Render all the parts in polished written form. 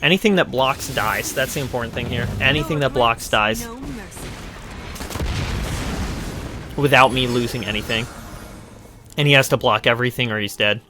Anything that blocks dies. That's the important thing here. Anything that blocks dies. Without me losing anything. And he has to block everything or he's dead.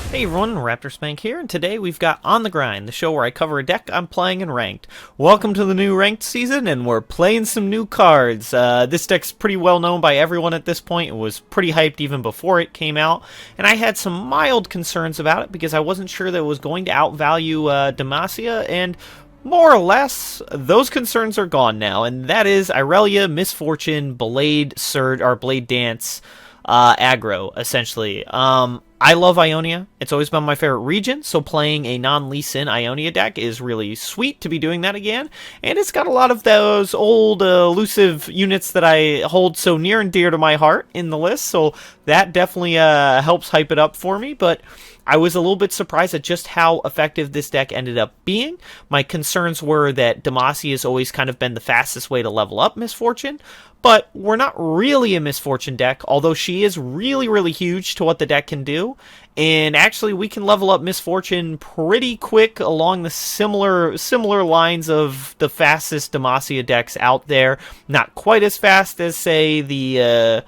Hey everyone, Raptor Spank here, and today we've got On the Grind, the show where I cover a deck I'm playing in Ranked. Welcome to the new Ranked season, and we're playing some new cards. This deck's pretty well known by everyone at this point. It was pretty hyped even before it came out, and I had some mild concerns about it because I wasn't sure that it was going to outvalue Demacia, and more or less, those concerns are gone now, and that is Irelia, Misfortune, Blade Dance Aggro, essentially. I love Ionia. It's always been my favorite region, so playing a non-Lee Sin Ionia deck is really sweet to be doing that again. And it's got a lot of those old elusive units that I hold so near and dear to my heart in the list, so that definitely helps hype it up for me. But I was a little bit surprised at just how effective this deck ended up being. My concerns were that Demacia has always kind of been the fastest way to level up Misfortune, but we're not really a Misfortune deck, although she is really, really huge to what the deck can do. And actually, we can level up Misfortune pretty quick along the similar lines of the fastest Demacia decks out there. Not quite as fast as, say, the,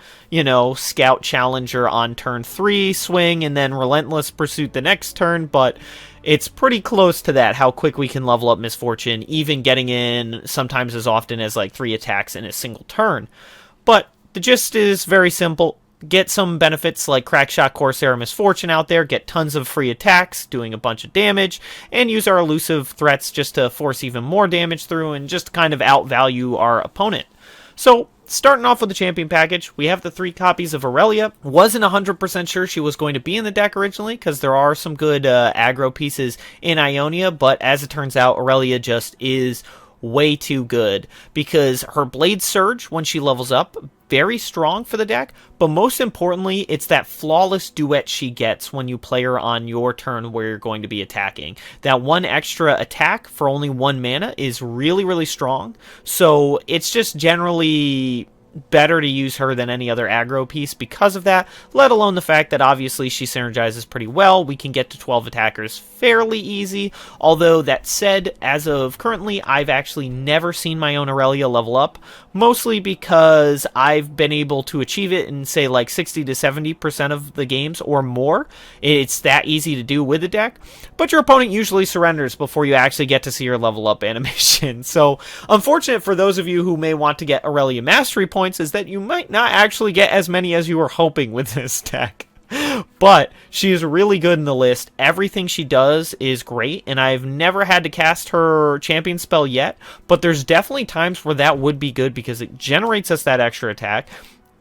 Scout Challenger on turn 3 swing and then Relentless Pursuit the next turn, but it's pretty close to that, how quick we can level up Misfortune, even getting in sometimes as often as like 3 attacks in a single turn. But the gist is very simple. Get some benefits like Crackshot, Corsair, Misfortune out there, get tons of free attacks, doing a bunch of damage, and use our elusive threats just to force even more damage through and just kind of outvalue our opponent. So, starting off with the champion package, we have the 3 copies of Irelia. Wasn't 100% sure she was going to be in the deck originally, because there are some good aggro pieces in Ionia, but as it turns out, Irelia just is way too good, because her Blade Surge, when she levels up, very strong for the deck, but most importantly, it's that flawless duet she gets when you play her on your turn where you're going to be attacking. That 1 extra attack for only 1 mana is really, really strong, so it's just generally better to use her than any other aggro piece because of that, let alone the fact that obviously she synergizes pretty well. We can get to 12 attackers fairly easy, although that said, as of currently, I've actually never seen my own Irelia level up, mostly because I've been able to achieve it in, say, like 60 to 70% of the games or more. It's that easy to do with the deck, but your opponent usually surrenders before you actually get to see her level up animation. So, unfortunate for those of you who may want to get Irelia Mastery points is that you might not actually get as many as you were hoping with this deck. But she is really good in the list. Everything she does is great, and I've never had to cast her champion spell yet, but there's definitely times where that would be good because it generates us that extra attack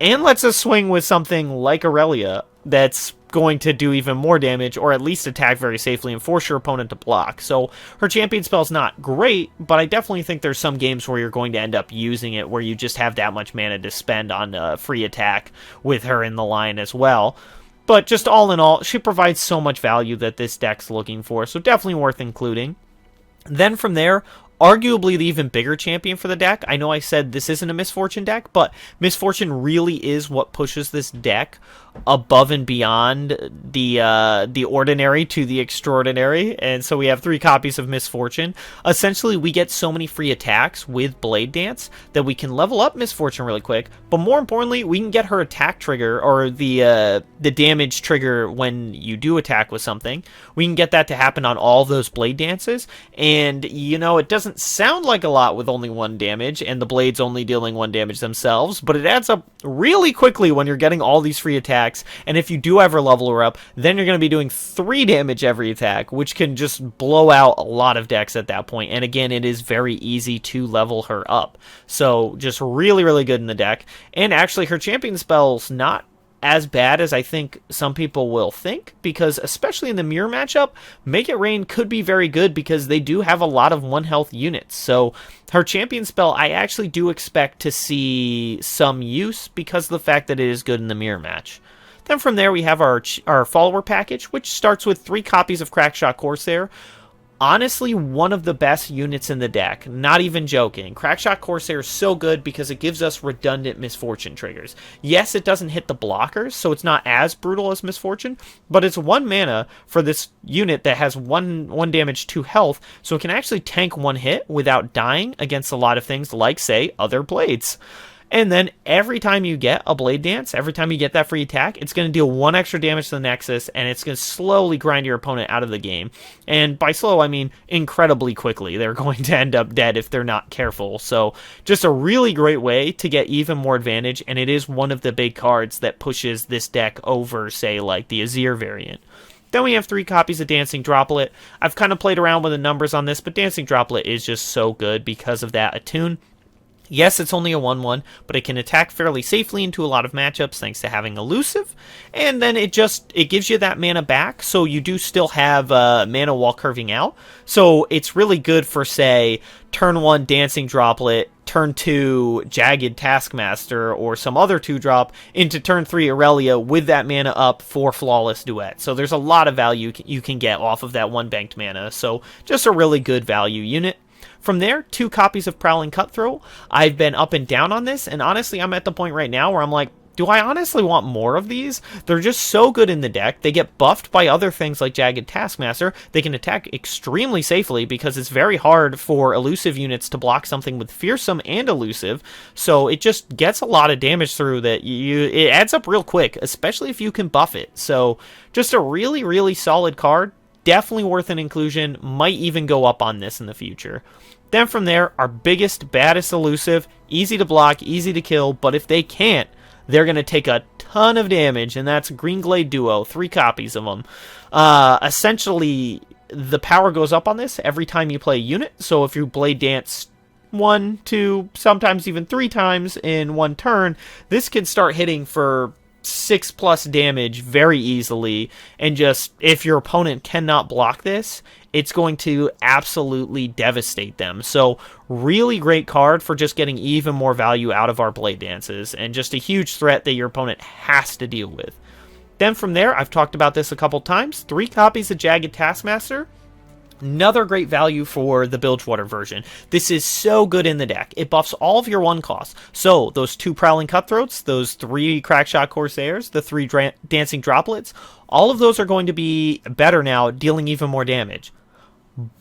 and lets us swing with something like Irelia that's going to do even more damage, or at least attack very safely and force your opponent to block. So her champion spell's not great, but I definitely think there's some games where you're going to end up using it where you just have that much mana to spend on free attack with her in the line as well. But just all in all, she provides so much value that this deck's looking for, so definitely worth including. Then from there, arguably the even bigger champion for the deck. I know I said this isn't a Misfortune deck, but Misfortune really is what pushes this deck above and beyond the ordinary to the extraordinary, and so we have 3 copies of Misfortune. Essentially, we get so many free attacks with Blade Dance that we can level up Misfortune really quick, but more importantly, we can get her attack trigger, or the damage trigger when you do attack with something. We can get that to happen on all those Blade Dances, and, it doesn't sound like a lot with only 1 damage, and the blades only dealing 1 damage themselves, but it adds up really quickly when you're getting all these free attacks. And if you do ever level her up, then you're going to be doing 3 damage every attack, which can just blow out a lot of decks at that point. And again, it is very easy to level her up. So just really, really good in the deck. And actually, her champion spell's not as bad as I think some people will think, because especially in the mirror matchup, Make It Rain could be very good because they do have a lot of 1 health units. So her champion spell, I actually do expect to see some use because of the fact that it is good in the mirror match. Then from there we have our follower package, which starts with 3 copies of Crackshot Corsair. Honestly, one of the best units in the deck. Not even joking. Crackshot Corsair is so good because it gives us redundant Misfortune triggers. Yes, it doesn't hit the blockers, so it's not as brutal as Misfortune, but it's 1 mana for this unit that has 1 damage, 2 health, so it can actually tank 1 hit without dying against a lot of things like, say, other blades. And then every time you get a Blade Dance, every time you get that free attack, it's going to deal 1 extra damage to the Nexus, and it's going to slowly grind your opponent out of the game. And by slow, I mean incredibly quickly. They're going to end up dead if they're not careful. So just a really great way to get even more advantage, and it is one of the big cards that pushes this deck over, say, like the Azir variant. Then we have 3 copies of Dancing Droplet. I've kind of played around with the numbers on this, but Dancing Droplet is just so good because of that attune. Yes, it's only a 1/1, but it can attack fairly safely into a lot of matchups thanks to having elusive, and then it gives you that mana back, so you do still have mana while curving out. So it's really good for, say, turn 1 Dancing Droplet, turn 2 Jagged Taskmaster, or some other 2-drop, into turn 3 Irelia with that mana up for Flawless Duet. So there's a lot of value you can get off of that 1 banked mana, so just a really good value unit. From there, 2 copies of Prowling Cutthroat. I've been up and down on this, and honestly, I'm at the point right now where I'm like, do I honestly want more of these? They're just so good in the deck. They get buffed by other things like Jagged Taskmaster. They can attack extremely safely because it's very hard for elusive units to block something with Fearsome and elusive, so it just gets a lot of damage through that. It adds up real quick, especially if you can buff it. So just a really, really solid card. Definitely worth an inclusion. Might even go up on this in the future. Then from there, our biggest, baddest elusive. Easy to block, easy to kill, but if they can't, they're going to take a ton of damage, and that's Greenglade Duo. 3 copies of them. Essentially, the power goes up on this every time you play a unit, so if you Blade Dance 1, 2, sometimes even 3 times in 1 turn, this can start hitting for 6+ damage very easily, and just if your opponent cannot block this, it's going to absolutely devastate them. So really great card for just getting even more value out of our Blade Dances, and just a huge threat that your opponent has to deal with. Then from there, I've talked about this a couple times, 3 copies of Jagged Taskmaster. Another great value for the Bilgewater version. This is so good in the deck. It buffs all of your 1 costs. So those 2 Prowling Cutthroats, those 3 Crackshot Corsairs, the 3 Dancing Droplets, all of those are going to be better now, dealing even more damage.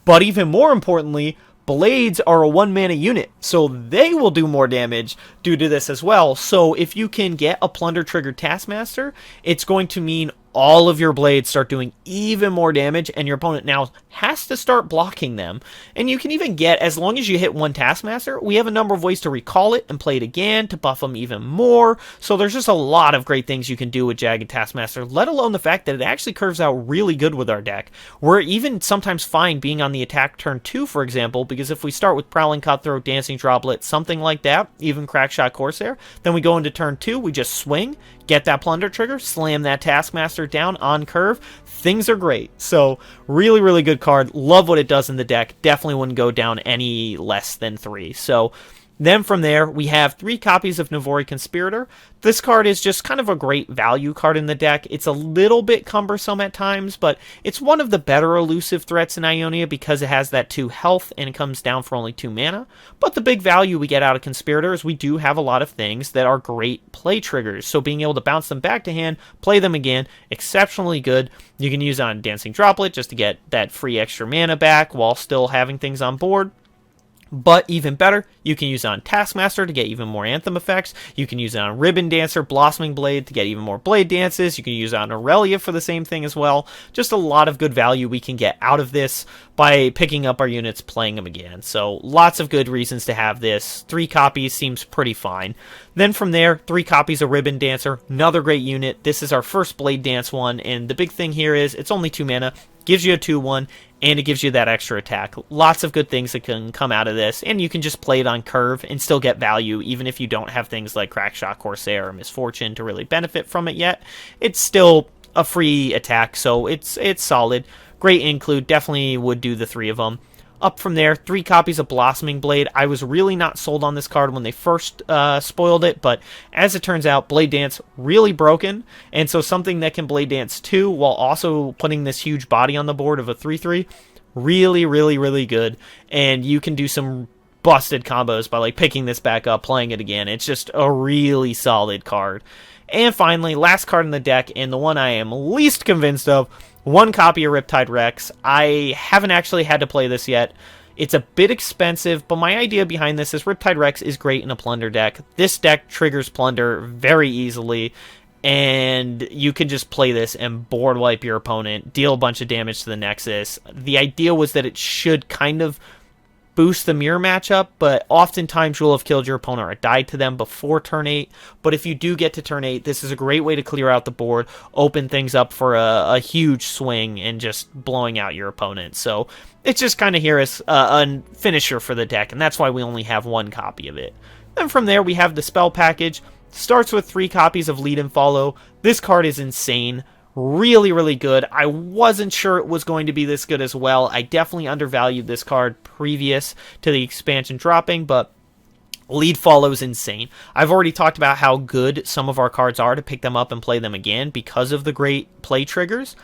But even more importantly, Blades are a 1 mana unit, so they will do more damage due to this as well. So if you can get a Plunder triggered Taskmaster, it's going to mean all of your blades start doing even more damage, and your opponent now has to start blocking them. And you can even get, as long as you hit 1 Taskmaster, we have a number of ways to recall it and play it again to buff them even more. So there's just a lot of great things you can do with Jagged Taskmaster, let alone the fact that it actually curves out really good with our deck. We're even sometimes fine being on the attack turn 2, for example, because if we start with Prowling Cutthroat, Dancing Droplet, something like that, even Crackshot Corsair, then we go into turn 2, we just swing, get that Plunder trigger, slam that Taskmaster down on curve. Things are great. So really, really good card. Love what it does in the deck. Definitely wouldn't go down any less than 3. So then from there, we have 3 copies of Navori Conspirator. This card is just kind of a great value card in the deck. It's a little bit cumbersome at times, but it's one of the better elusive threats in Ionia because it has that 2 health and it comes down for only 2 mana. But the big value we get out of Conspirator is we do have a lot of things that are great play triggers. So being able to bounce them back to hand, play them again, exceptionally good. You can use it on Dancing Droplet just to get that free extra mana back while still having things on board. But even better, you can use it on Taskmaster to get even more Anthem effects. You can use it on Ribbon Dancer, Blossoming Blade to get even more Blade Dances. You can use it on Irelia for the same thing as well. Just a lot of good value we can get out of this by picking up our units, playing them again. So lots of good reasons to have this. 3 copies seems pretty fine. Then from there, 3 copies of Ribbon Dancer, another great unit. This is our first Blade Dance one, and the big thing here is it's only 2 mana, gives you a 2/1, and it gives you that extra attack. Lots of good things that can come out of this, and you can just play it on curve and still get value, even if you don't have things like Crackshot Corsair or Misfortune to really benefit from it yet. It's still a free attack, so it's solid. Great include, definitely would do the 3 of them. Up from there, 3 copies of Blossoming Blade. I was really not sold on this card when they first spoiled it, but as it turns out, Blade Dance really broken, and so something that can Blade Dance 2 while also putting this huge body on the board of a 3/3, really, really, really good, and you can do some busted combos by like picking this back up, playing it again. It's just a really solid card. And finally, last card in the deck, and the one I am least convinced of, one copy of Riptide Rex. I haven't actually had to play this yet. It's a bit expensive, but my idea behind this is Riptide Rex is great in a Plunder deck. This deck triggers Plunder very easily, and you can just play this and board wipe your opponent, deal a bunch of damage to the Nexus. The idea was that it should kind of boost the mirror matchup, but oftentimes you'll have killed your opponent or died to them before turn 8. But if you do get to turn 8, this is a great way to clear out the board, open things up for a huge swing, and just blowing out your opponent. So it's just kind of here as a finisher for the deck, and that's why we only have one copy of it. Then from there, we have the spell package. Starts with 3 copies of Lead and Follow. This card is insane. Really, really good. I wasn't sure it was going to be this good as well. I definitely undervalued this card previous to the expansion dropping, but Lead Follow is insane. I've already talked about how good some of our cards are to pick them up and play them again because of the great play triggers,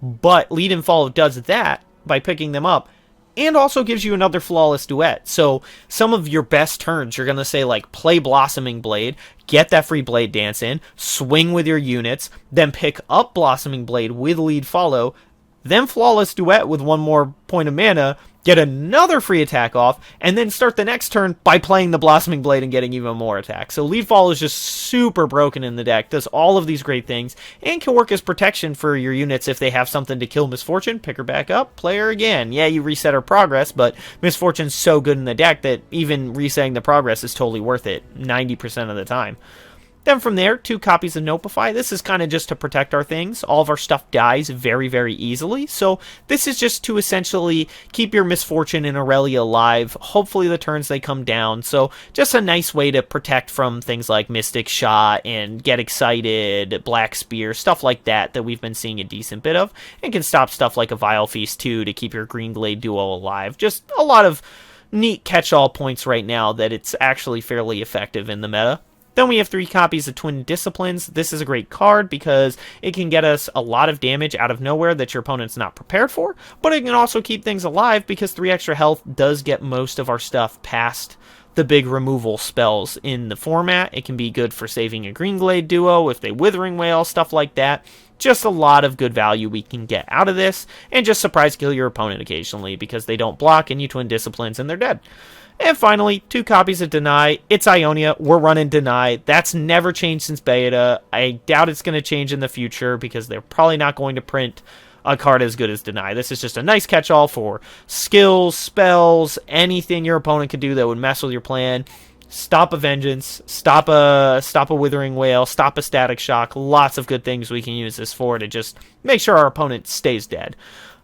but Lead and Follow does that by picking them up, and also gives you another flawless duet. So some of your best turns, you're going to say like play Blossoming Blade, get that free Blade Dance in, swing with your units, then pick up Blossoming Blade with Lead Follow, then flawless duet with one more point of mana, get another free attack off, and then start the next turn by playing the Blossoming Blade and getting even more attack. So Lead Follow is just super broken in the deck, does all of these great things, and can work as protection for your units if they have something to kill Misfortune. Pick her back up, play her again. Yeah, you reset her progress, but Misfortune's so good in the deck that even resetting the progress is totally worth it 90% of the time. Then from there, 2 copies of Notify. This is kind of just to protect our things. All of our stuff dies very, very easily. So this is just to essentially keep your Misfortune and Irelia alive. Hopefully the turns they come down. So just a nice way to protect from things like Mystic Shot and Get Excited, Black Spear, stuff like that that we've been seeing a decent bit of. And can stop stuff like a Vile Feast too to keep your Green Glade duo alive. Just a lot of neat catch-all points right now that it's actually fairly effective in the meta. Then we have 3 copies of Twin Disciplines. This is a great card because it can get us a lot of damage out of nowhere that your opponent's not prepared for, but it can also keep things alive because 3 extra health does get most of our stuff past the big removal spells in the format. It can be good for saving a Green Glade duo if they Withering Wail, stuff like that. Just a lot of good value we can get out of this, and just surprise kill your opponent occasionally because they don't block and you Twin Disciplines and they're dead. And finally, 2 copies of Deny. It's Ionia. We're running Deny. That's never changed since beta. I doubt it's going to change in the future because they're probably not going to print a card as good as Deny. This is just a nice catch-all for skills, spells, anything your opponent could do that would mess with your plan. Stop a Vengeance, stop a Withering Wail, stop a Static Shock. Lots of good things we can use this for to just make sure our opponent stays dead.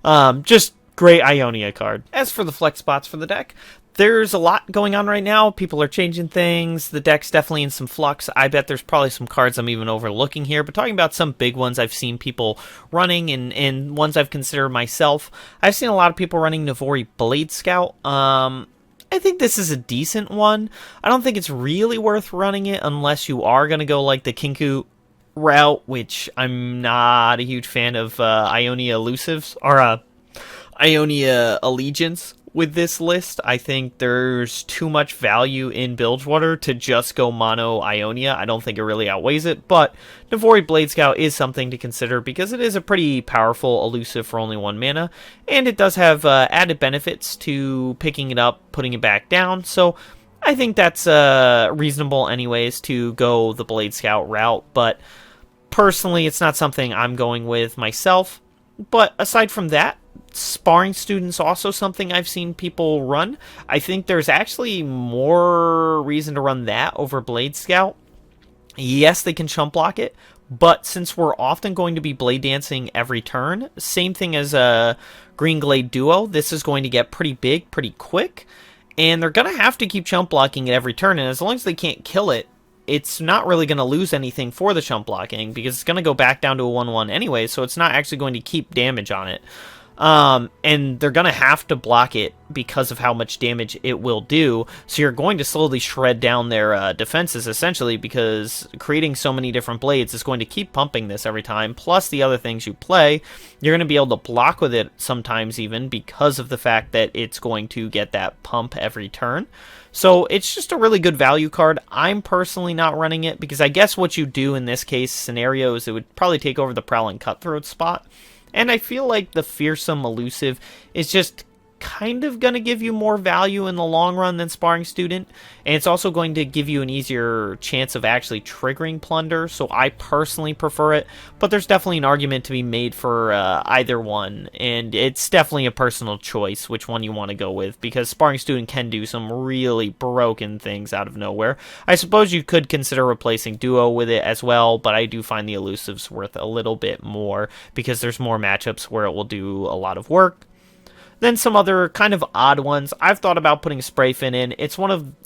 Just great Ionia card. As for the flex spots for the deck, there's a lot going on right now. People are changing things. The deck's definitely in some flux. I bet there's probably some cards I'm even overlooking here. But talking about some big ones I've seen people running and ones I've considered myself, I've seen a lot of people running Navori Blade Scout. I think this is a decent one. I don't think it's really worth running it unless you are going to go like the Kinku route, which I'm not a huge fan of Ionia Elusives, or Ionia Allegiance with this list. I think there's too much value in Bilgewater to just go mono Ionia. I don't think it really outweighs it, but Navori Blade Scout is something to consider because it is a pretty powerful elusive for only 1 mana, and it does have added benefits to picking it up, putting it back down, so I think that's reasonable anyways to go the Blade Scout route, but personally it's not something I'm going with myself. But aside from that, Sparring Student's also something I've seen people run. I think there's actually more reason to run that over Blade Scout. Yes, they can chump block it, but since we're often going to be Blade Dancing every turn, same thing as a Green Glade duo, this is going to get pretty big pretty quick, and they're going to have to keep chump blocking it every turn, and as long as they can't kill it, it's not really going to lose anything for the chump blocking because it's going to go back down to a 1-1 anyway, so it's not actually going to keep damage on it. And they're going to have to block it because of how much damage it will do. So you're going to slowly shred down their defenses, essentially, because creating so many different blades is going to keep pumping this every time. Plus the other things you play, you're going to be able to block with it sometimes even because of the fact that it's going to get that pump every turn. So it's just a really good value card. I'm personally not running it because I guess what you do in this case scenario is it would probably take over the Prowling Cutthroat spot. And I feel like the Fearsome Elusive is just kind of going to give you more value in the long run than Sparring Student. And it's also going to give you an easier chance of actually triggering Plunder. So I personally prefer it. But there's definitely an argument to be made for either one. And it's definitely a personal choice which one you want to go with. Because Sparring Student can do some really broken things out of nowhere. I suppose you could consider replacing Duo with it as well. But I do find the Elusives worth a little bit more. Because there's more matchups where it will do a lot of work. Then some other kind of odd ones. I've thought about putting Sprayfin in. It's one of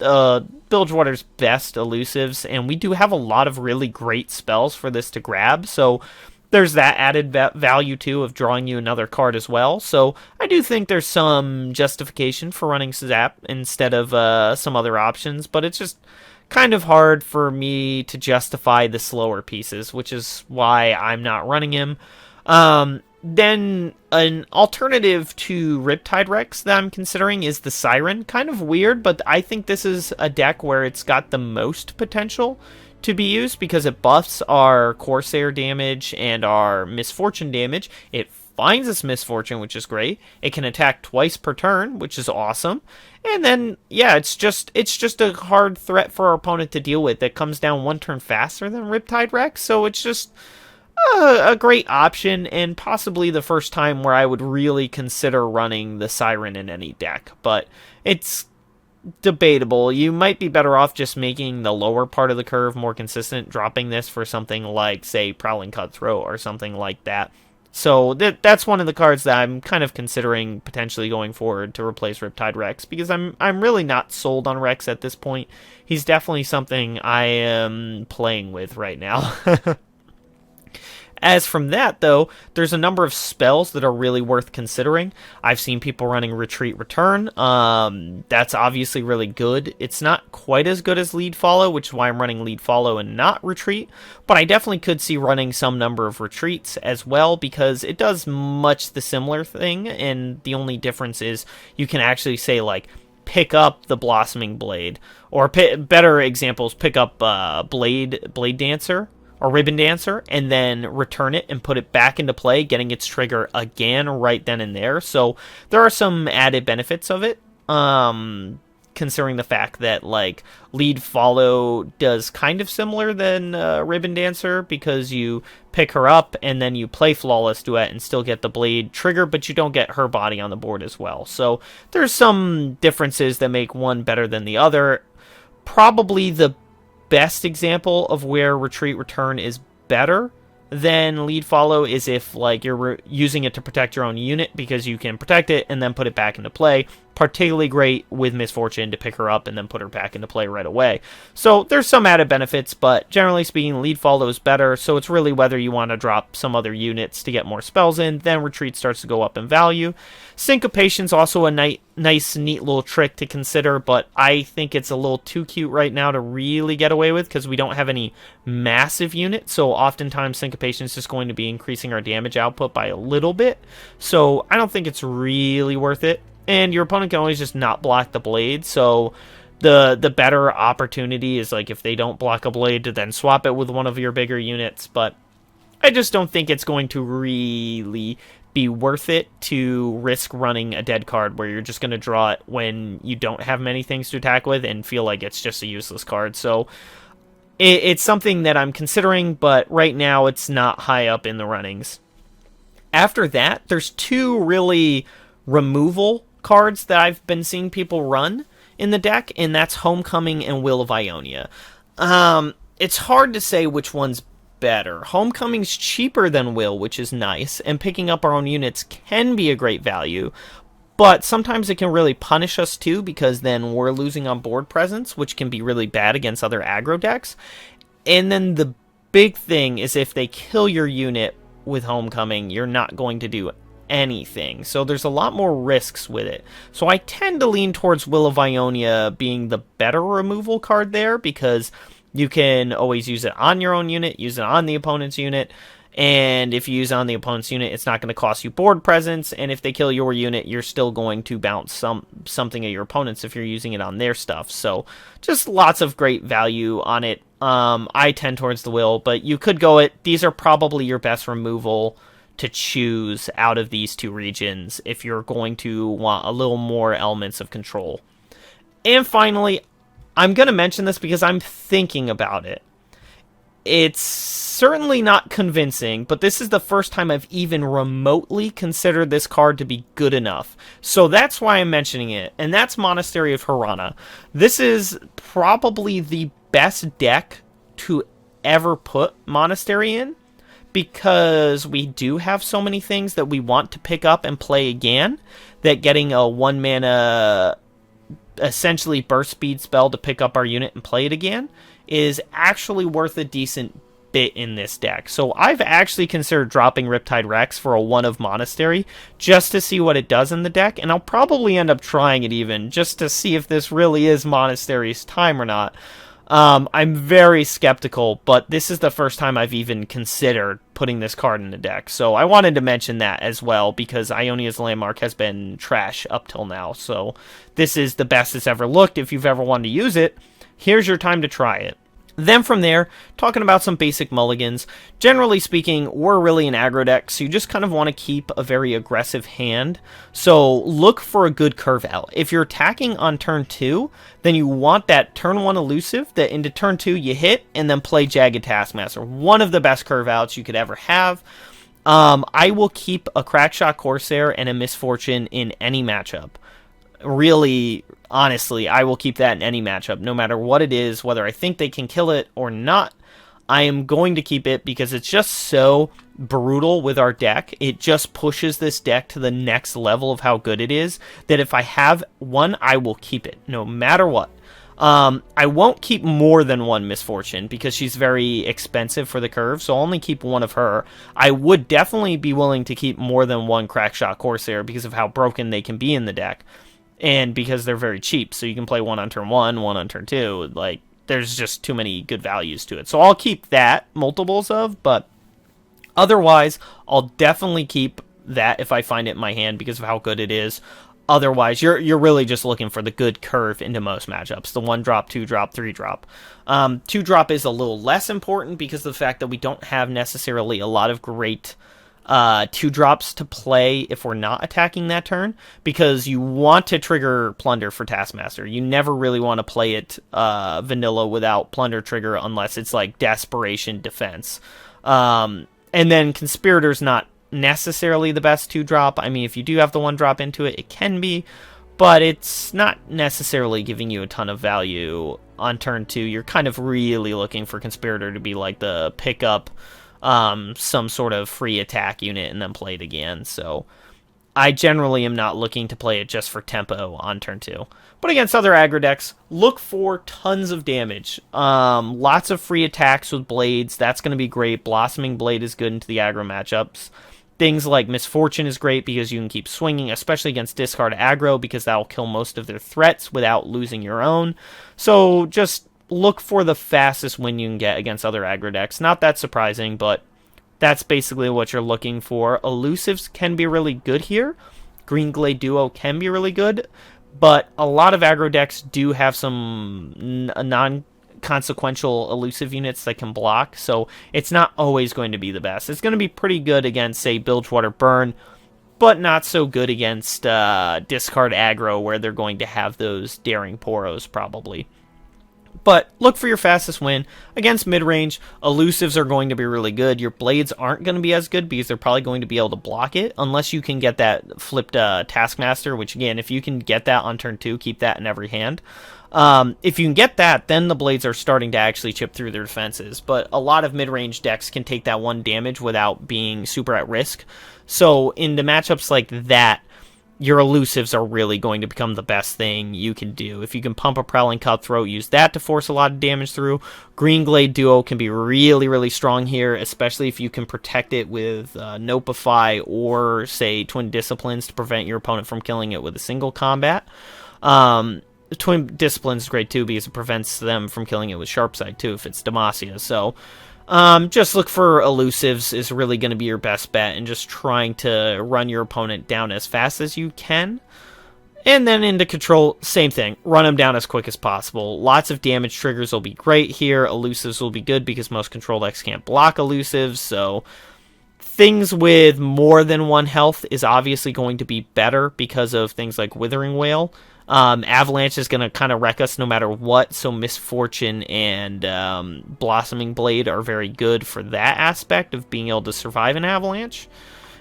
Bilgewater's best elusives, and we do have a lot of really great spells for this to grab, so there's that added value, too, of drawing you another card as well. So I do think there's some justification for running Zap instead of some other options, but it's just kind of hard for me to justify the slower pieces, which is why I'm not running him. Then an alternative to Riptide Rex that I'm considering is the Siren. Kind of weird, but I think this is a deck where it's got the most potential to be used because it buffs our Corsair damage and our Misfortune damage. It finds us Misfortune, which is great. It can attack twice per turn, which is awesome. And then, yeah, it's just a hard threat for our opponent to deal with that comes down one turn faster than Riptide Rex, so it's just a great option, and possibly the first time where I would really consider running the Siren in any deck, but it's debatable. You might be better off just making the lower part of the curve more consistent, dropping this for something like, say, Prowling Cutthroat or something like that. So that's one of the cards that I'm kind of considering potentially going forward to replace Riptide Rex, because I'm really not sold on Rex at this point. He's definitely something I am playing with right now. As from that, though, there's a number of spells that are really worth considering. I've seen people running Retreat Return. That's obviously really good. It's not quite as good as Lead Follow, which is why I'm running Lead Follow and not Retreat. But I definitely could see running some number of Retreats as well, because it does much the similar thing, and the only difference is you can actually say, like, pick up the Blossoming Blade, or better examples, pick up Blade Dancer, or Ribbon Dancer, and then return it and put it back into play, getting its trigger again right then and there. So there are some added benefits of it, considering the fact that, like, Lead Follow does kind of similar than Ribbon Dancer, because you pick her up and then you play Flawless Duet and still get the Blade trigger, but you don't get her body on the board as well. So there's some differences that make one better than the other. Probably the best example of where Retreat Return is better than Lead Follow is if, like, you're using it to protect your own unit, because you can protect it and then put it back into play. Particularly great with Misfortune to pick her up and then put her back into play right away. So there's some added benefits, but generally speaking, Lead Follow is better, so it's really whether you want to drop some other units to get more spells in, then Retreat starts to go up in value. Syncopation's also a nice, neat little trick to consider, but I think it's a little too cute right now to really get away with, because we don't have any massive units, so oftentimes Syncopation is just going to be increasing our damage output by a little bit, so I don't think it's really worth it. And your opponent can always just not block the blade, so the better opportunity is, like, if they don't block a blade, to then swap it with one of your bigger units. But I just don't think it's going to really be worth it to risk running a dead card where you're just going to draw it when you don't have many things to attack with and feel like it's just a useless card. So it's something that I'm considering, but right now it's not high up in the runnings. After that, there's two really removal cards that I've been seeing people run in the deck, and that's Homecoming and Will of Ionia. It's hard to say which one's better. Homecoming's cheaper than Will, which is nice, and picking up our own units can be a great value, but sometimes it can really punish us too, because then we're losing on board presence, which can be really bad against other aggro decks. And then the big thing is if they kill your unit with Homecoming, you're not going to do anything. So there's a lot more risks with it. So I tend to lean towards Will of Ionia being the better removal card there, because you can always use it on your own unit, use it on the opponent's unit, and if you use it on the opponent's unit, it's not going to cost you board presence, and if they kill your unit, you're still going to bounce something at your opponents if you're using it on their stuff. So just lots of great value on it. I tend towards the Will, but you could go it. These are probably your best removal to choose out of these two regions if you're going to want a little more elements of control. And finally, I'm going to mention this because I'm thinking about it. It's certainly not convincing, but this is the first time I've even remotely considered this card to be good enough. So that's why I'm mentioning it, and that's Monastery of Hirana. This is probably the best deck to ever put Monastery in, because we do have so many things that we want to pick up and play again, that getting a 1 mana essentially burst speed spell to pick up our unit and play it again is actually worth a decent bit in this deck. So I've actually considered dropping Riptide Rex for a 1 of Monastery just to see what it does in the deck, and I'll probably end up trying it even just to see if this really is Monastery's time or not. I'm very skeptical, but this is the first time I've even considered putting this card in the deck. So I wanted to mention that as well, because Ionia's Landmark has been trash up till now. So this is the best it's ever looked. If you've ever wanted to use it, here's your time to try it. Then from there, talking about some basic mulligans. Generally speaking, we're really an aggro deck, so you just kind of want to keep a very aggressive hand. So look for a good curve out. If you're attacking on turn 2, then you want that turn 1 elusive that into turn 2 you hit, and then play Jagged Taskmaster. One of the best curve outs you could ever have. I will keep a Crackshot Corsair and a Misfortune in any matchup. Really, honestly, I will keep that in any matchup, no matter what it is, whether I think they can kill it or not. I am going to keep it because it's just so brutal with our deck. It just pushes this deck to the next level of how good it is, that if I have one, I will keep it, no matter what. I won't keep more than one Misfortune because she's very expensive for the curve, so I'll only keep one of her. I would definitely be willing to keep more than one Crackshot Corsair because of how broken they can be in the deck. And because they're very cheap, so you can play one on turn 1, one on turn 2. Like, there's just too many good values to it. So I'll keep that, multiples of, but otherwise, I'll definitely keep that if I find it in my hand because of how good it is. Otherwise, you're really just looking for the good curve into most matchups. The 1-drop, 2-drop, 3-drop. 2-drop is a little less important because of the fact that we don't have necessarily a lot of great 2-drops to play if we're not attacking that turn, because you want to trigger Plunder for Taskmaster. You never really want to play it vanilla without Plunder trigger unless it's like Desperation Defense. And then Conspirator's not necessarily the best 2-drop. I mean, if you do have the 1-drop into it, it can be, but it's not necessarily giving you a ton of value on turn 2. You're kind of really looking for Conspirator to be like the pickup some sort of free attack unit and then play it again. So I generally am not looking to play it just for tempo on turn 2. But against other aggro decks, look for tons of damage. Lots of free attacks with blades. That's going to be great. Blossoming Blade is good into the aggro matchups. Things like Misfortune is great because you can keep swinging, especially against discard aggro, because that will kill most of their threats without losing your own. So just look for the fastest win you can get against other aggro decks. Not that surprising, but that's basically what you're looking for. Elusives can be really good here. Green Glade Duo can be really good, but a lot of aggro decks do have some non-consequential elusive units that can block, so it's not always going to be the best. It's going to be pretty good against, say, Bilgewater Burn, but not so good against discard aggro, where they're going to have those Daring Poros, probably. But look for your fastest win. Against mid-range, elusives are going to be really good. Your blades aren't going to be as good because they're probably going to be able to block it, unless you can get that flipped Taskmaster, which, again, if you can get that on turn 2, keep that in every hand. If you can get that, then the blades are starting to actually chip through their defenses. But a lot of mid-range decks can take that 1 damage without being super at risk. So into matchups like that, your elusives are really going to become the best thing you can do. If you can pump a Prowling Cutthroat, use that to force a lot of damage through. Green Glade Duo can be really, really strong here, especially if you can protect it with Nopify or, say, Twin Disciplines to prevent your opponent from killing it with a single combat. Twin Disciplines is great too because it prevents them from killing it with Sharpside too if it's Demacia. So just look for elusives is really going to be your best bet, and just trying to run your opponent down as fast as you can. And then into control, same thing. Run them down as quick as possible. Lots of damage triggers will be great here. Elusives will be good because most control decks can't block elusives, so things with more than 1 health is obviously going to be better because of things like Withering Wail. Avalanche is going to kind of wreck us no matter what, so Misfortune and Blossoming Blade are very good for that aspect of being able to survive an Avalanche.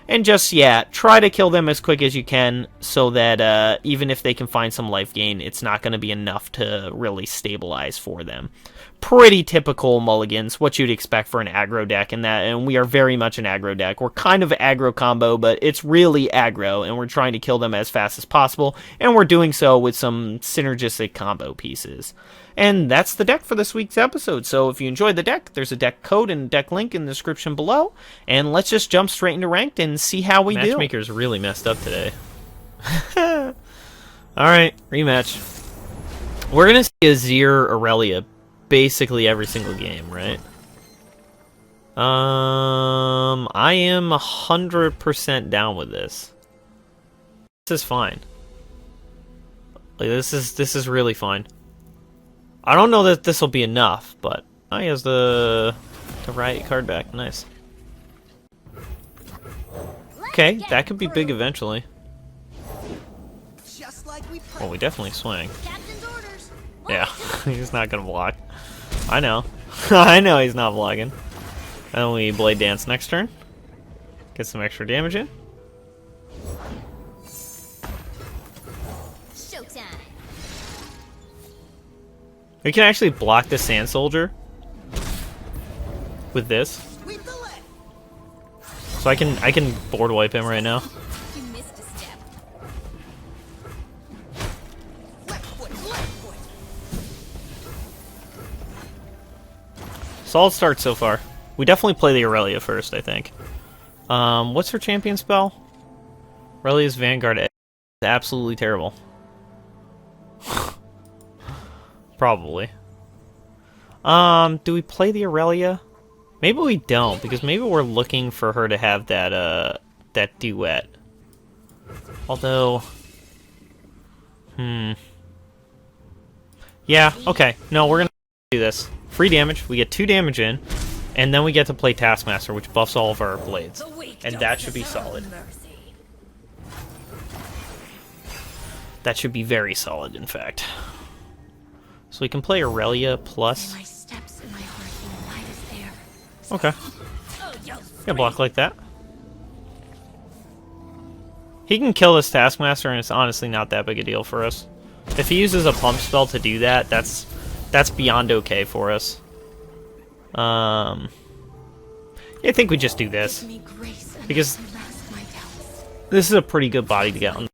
And just, yeah, try to kill them as quick as you can so that even if they can find some life gain, it's not going to be enough to really stabilize for them. Pretty typical Mulligans, what you'd expect for an aggro deck, and we are very much an aggro deck. We're kind of aggro combo, but it's really aggro, and we're trying to kill them as fast as possible, and we're doing so with some synergistic combo pieces. And that's the deck for this week's episode. So if you enjoyed the deck, there's a deck code and deck link in the description below. And let's just jump straight into Ranked and see how we do. Matchmaker's really messed up today. Alright, rematch. We're going to see Azir Irelia basically every single game, right? I am 100% down with this. This is fine. Like, this is really fine. I don't know that this will be enough, but he has the Riot card back. Nice. Okay, that could be big eventually. Well, we definitely swing. Yeah, he's not gonna block. I know. I know he's not blocking. And we Blade Dance next turn. Get some extra damage in. We can actually block the Sand Soldier with this. So I can board wipe him right now. Solid start so far. We definitely play the Irelia first, I think. What's her champion spell? Aurelia's Vanguard is absolutely terrible. Probably. Do we play the Irelia? Maybe we don't, because maybe we're looking for her to have that that duet. Although, yeah, okay. No, we're gonna do this. Free damage. We get 2 damage in, and then we get to play Taskmaster, which buffs all of our blades, and that should be solid. That should be very solid, in fact. So we can play Irelia plus. Okay. Yeah, block like that. He can kill this Taskmaster, and it's honestly not that big a deal for us. If he uses a pump spell to do that, that's beyond okay for us. I think we just do this because this is a pretty good body to get on.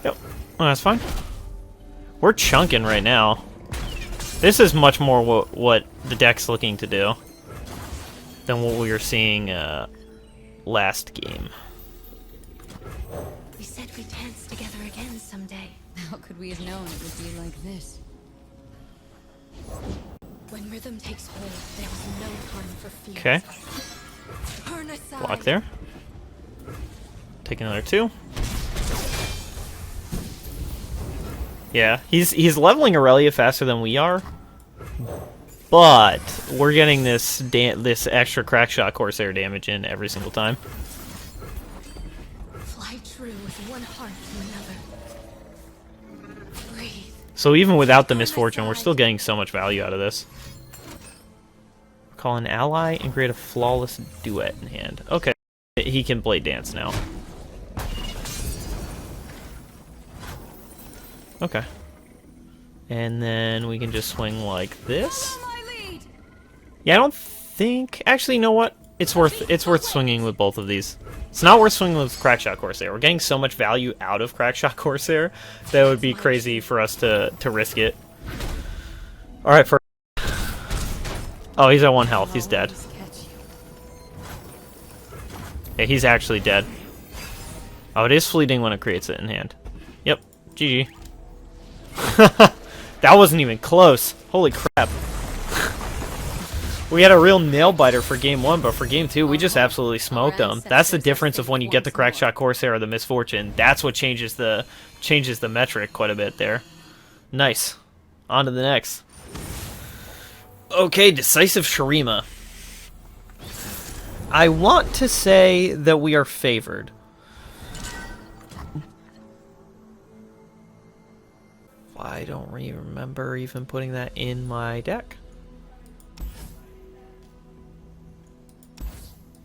Yep, oh, that's fine. We're chunking right now. This is much more what the deck's looking to do than what we were seeing last game. We said we'd dance together again someday. How could we have known it would be like this? When rhythm takes hold, there was no time for fear. Okay. Block there. Take another 2. Yeah, he's leveling Irelia faster than we are, but we're getting this extra Crackshot Corsair damage in every single time. Fly true with one heart to another. Breathe. So even without the Misfortune, we're still getting so much value out of this. Call an ally and create a flawless duet in hand. Okay, he can Blade Dance now. Okay. And then we can just swing like this. Yeah, I don't think... Actually, you know what? It's worth swinging with both of these. It's not worth swinging with Crackshot Corsair. We're getting so much value out of Crackshot Corsair that it would be crazy for us to risk it. Alright, for... Oh, he's at 1 health. He's dead. Yeah, he's actually dead. Oh, it is fleeting when it creates it in hand. Yep. GG. That wasn't even close. Holy crap. We had a real nail-biter for game 1, but for game 2, we just absolutely smoked them. That's the difference of when you get the Crackshot Corsair or the Misfortune. That's what changes the metric quite a bit there. Nice. On to the next. Okay, Decisive Shurima. I want to say that we are favored. I don't remember even putting that in my deck.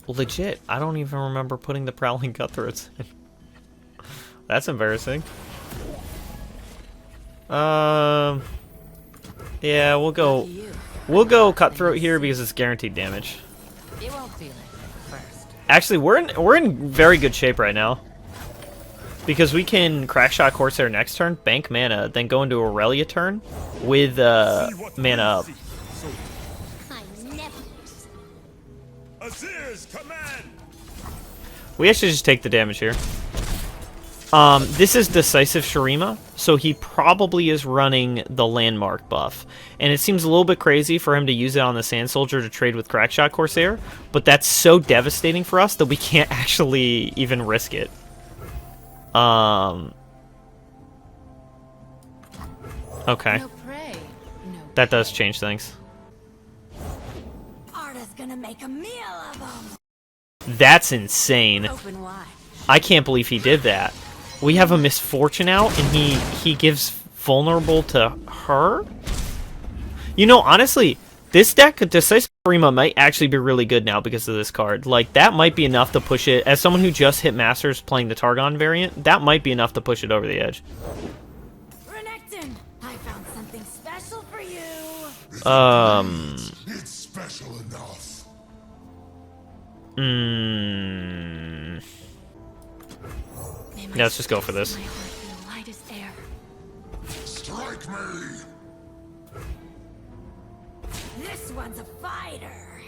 Legit, I don't even remember putting the Prowling Cutthroats in. That's embarrassing. Yeah, we'll go Cutthroat here because it's guaranteed damage. You won't feel it first. Actually, we're in very good shape right now. Because we can Crackshot Corsair next turn, bank mana, then go into Irelia turn with mana up. We actually just take the damage here. This is Decisive Shurima, so he probably is running the landmark buff. And it seems a little bit crazy for him to use it on the Sand Soldier to trade with Crackshot Corsair, but that's so devastating for us that we can't actually even risk it. Okay. That does change things. Arda's gonna make a meal of them. That's insane. I can't believe he did that. We have a Misfortune out, and he gives vulnerable to her? You know, honestly, this deck, Decisive Shurima, might actually be really good now because of this card. Like, that might be enough to push it. As someone who just hit Masters playing the Targon variant, that might be enough to push it over the edge. Renekton, I found something special for you. It's special enough. Yeah, let's just go for this. Strike me. This one's a fighter.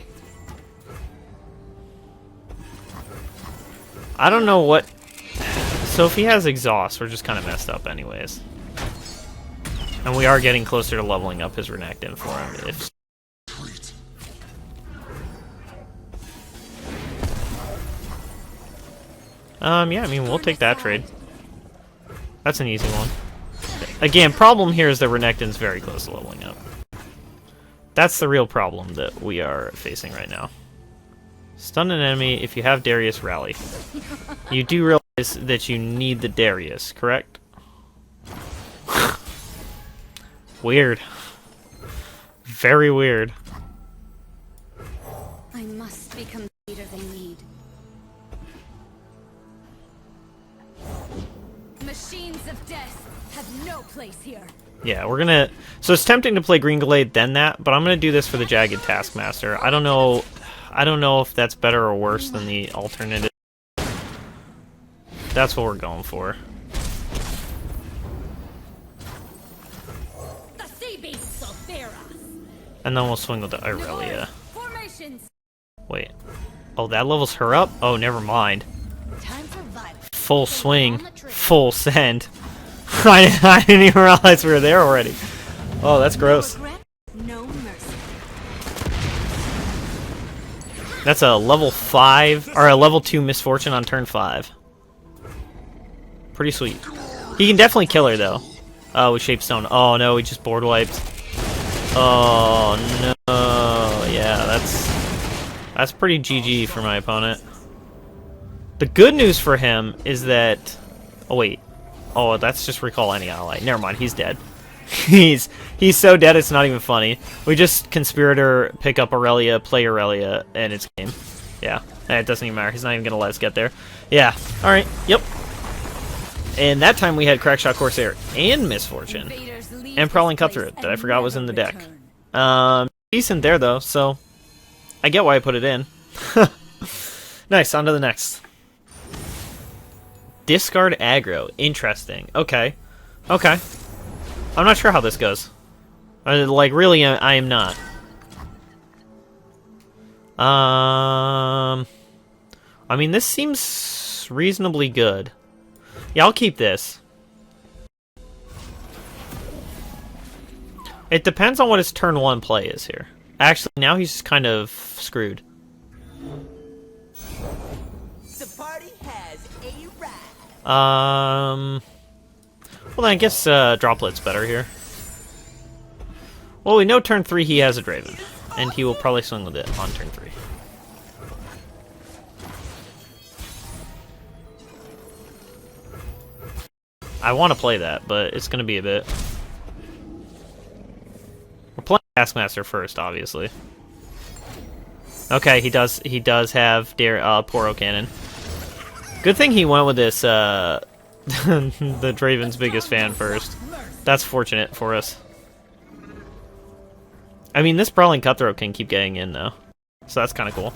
I don't know what... So if he has Exhaust, we're just kind of messed up anyways. And we are getting closer to leveling up his Renekton for him. Yeah, I mean, we'll take that trade. That's an easy one. Again, problem here is that Renekton's very close to leveling up. That's the real problem that we are facing right now. Stun an enemy if you have Darius rally. You do realize that you need the Darius, correct? Weird. Very weird. I must become the leader they need. Machines of death have no place here. Yeah, we're gonna... So it's tempting to play Green Glade then that, but I'm gonna do this for the Jagged Taskmaster. I don't know if that's better or worse than the alternative. That's what we're going for. The sea beasts will fear us. And then we'll swing with the Irelia. Wait. Oh, that levels her up? Oh, never mind. Time for violence. Full swing. Full send. I didn't even realize we were there already. Oh, that's gross. No mercy. That's a level 5, or a level 2 Misfortune on turn 5. Pretty sweet. He can definitely kill her, though. Oh, with Shapestone. Oh, no, he just board wiped. Oh, no. Yeah, that's pretty GG for my opponent. The good news for him is that... Oh, wait. Oh, that's just recall any ally. Never mind, he's dead. he's so dead it's not even funny. We just Conspirator, pick up Irelia, play Irelia, and it's game. Yeah, it doesn't even matter. He's not even going to let us get there. Yeah, alright, yep. And that time we had Crackshot Corsair and Misfortune. And Prowling Cutthroat that I forgot was in the deck. Decent there, though, so I get why I put it in. Nice, on to the next. Discard aggro. Interesting. Okay. Okay. I'm not sure how this goes. Like, really, I am not. I mean, this seems reasonably good. Yeah, I'll keep this. It depends on what his turn 1 play is here. Actually, now he's just kind of screwed. The party has arrived. Well, then I guess Droplet's better here. Well, we know turn 3 he has a Draven, and he will probably swing with it on turn 3. I want to play that, but it's going to be a bit. We're playing Taskmaster first, obviously. Okay, he does have Poro Cannon. Good thing he went with this, the Draven's biggest fan first. That's fortunate for us. I mean, this Brawling Cutthroat can keep getting in, though. So that's kind of cool.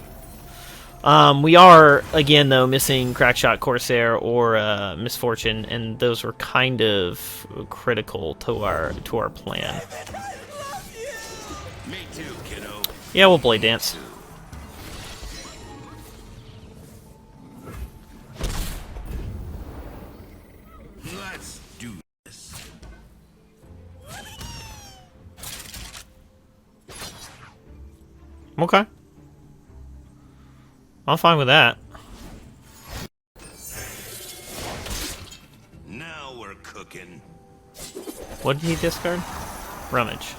We are, again, though, missing Crackshot Corsair or Misfortune, and those were kind of critical to our plan. Me too, kiddo. Yeah, we'll Blade Dance. Let's do this. Okay. I'm fine with that. Now we're cooking. What did he discard? Rummage.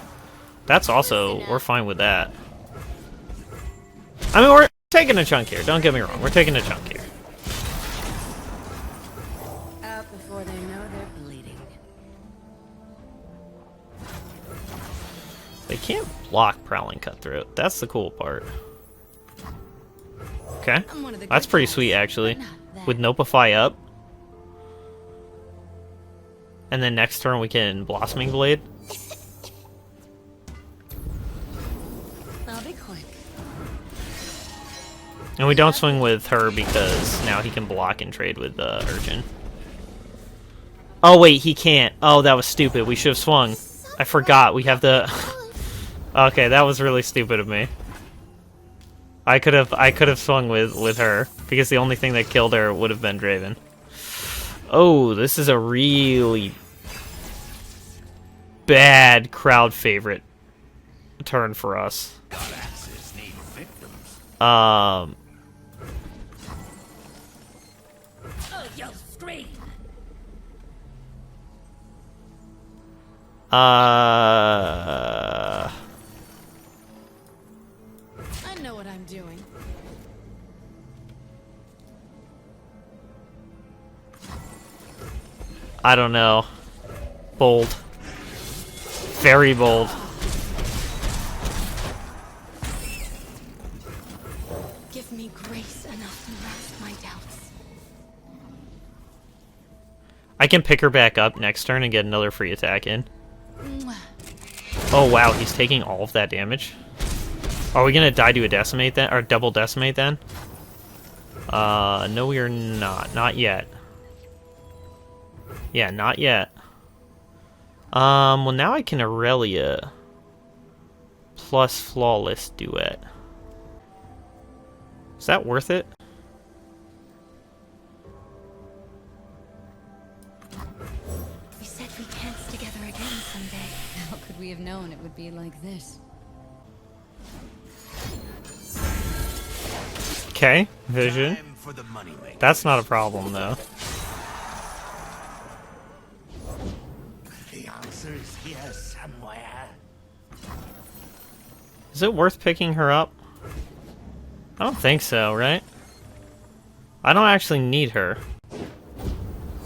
That's also... we're fine with that. I mean, we're taking a chunk here. Don't get me wrong. We're taking a chunk here. Out before they know they're bleeding. They can't block Prowling Cutthroat. That's the cool part. Okay. That's pretty sweet, actually. With Nopify up. And then next turn we can Blossoming Blade. I'll be quick. And we don't swing with her because now he can block and trade with Urchin. Oh wait, he can't. Oh, that was stupid. We should have swung. I forgot. We have the... Okay, that was really stupid of me. I could have swung with her because the only thing that killed her would have been Draven. Oh, this is a really bad crowd favorite turn for us. Godasses need victims. Oh, yo, scream! I know what I'm doing. don't know. Bold. Very bold. Give me grace enough to mask my doubts. I can pick her back up next turn and get another free attack in. Mwah. Oh wow, he's taking all of that damage. Are we gonna die to a decimate then, or double decimate then? No we are not. Not yet. Yeah, not yet. Well now I can Irelia plus Flawless Duet. Is that worth it? We said we'd dance together again someday. How could we have known it would be like this? Okay, vision. Time for the moneymaker. That's not a problem though. The answer is here somewhere. Is it worth picking her up? I don't think so, right? I don't actually need her.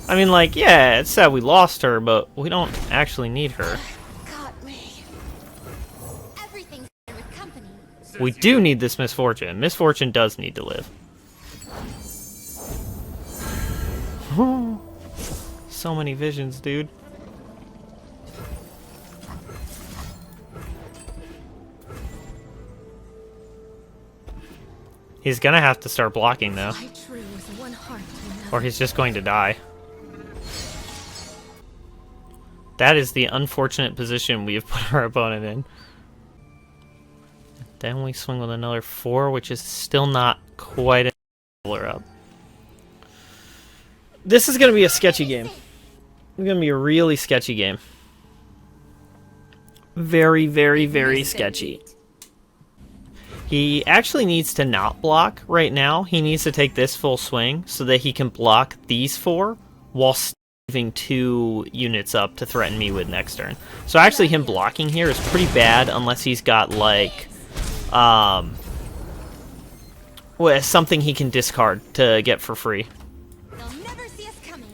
I mean, like, yeah, it's sad we lost her, but we don't actually need her. Got me. Everything's better with company. We do need this Misfortune. Misfortune does need to live. So many visions, dude. He's gonna have to start blocking though, I true as one heart to another. or he's just going to die. That is the unfortunate position we have put our opponent in. Then we swing with another 4, which is still not quite a leveler up. This is going to be a sketchy game. It's going to be a really sketchy game. Very, very, very sketchy. He actually needs to not block right now. He needs to take this full swing so that he can block these 4 while leaving 2 units up to threaten me with next turn. So actually him blocking here is pretty bad unless he's got like something he can discard to get for free. They'll never see us coming.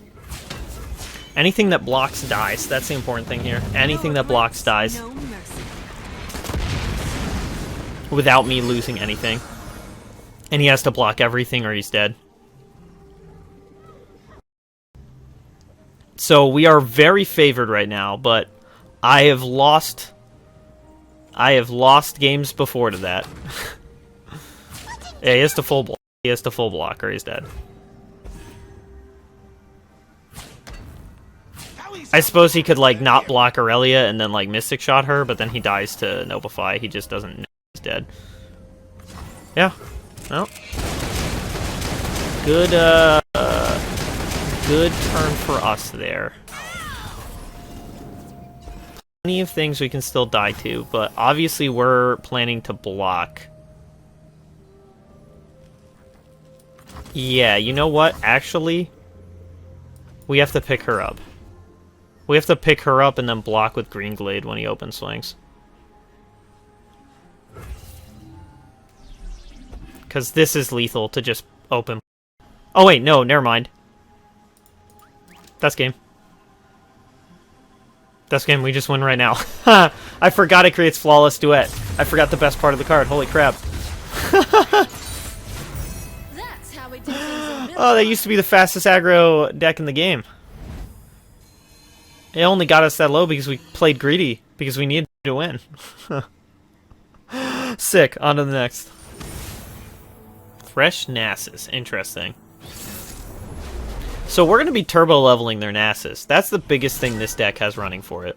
Anything that blocks dies. That's the important thing here. Anything that blocks dies No mercy. without me losing anything. And he has to block everything or he's dead. So we are very favored right now, but I have lost games before to that. Yeah, he has to full block. He has to full block or he's dead. I suppose he could like not block Irelia and then like Mystic Shot her, but then he dies to Notify. He just doesn't know he's dead. Yeah. Well. Good good turn for us there. Plenty of things we can still die to, but obviously we're planning to block. Yeah, you know what? Actually, we have to pick her up. We have to pick her up and then block with Green Glade when he open swings. Because this is lethal to just open. Oh wait, no, never mind. That's game. That's game, we just win right now. I forgot it creates Flawless Duet. I forgot the best part of the card, holy crap. That's how we do things in Oh, that used to be the fastest aggro deck in the game. It only got us that low because we played greedy, because we needed to win. Sick, on to the next. Fresh Nasus, interesting. So we're going to be turbo leveling their Nasus. That's the biggest thing this deck has running for it.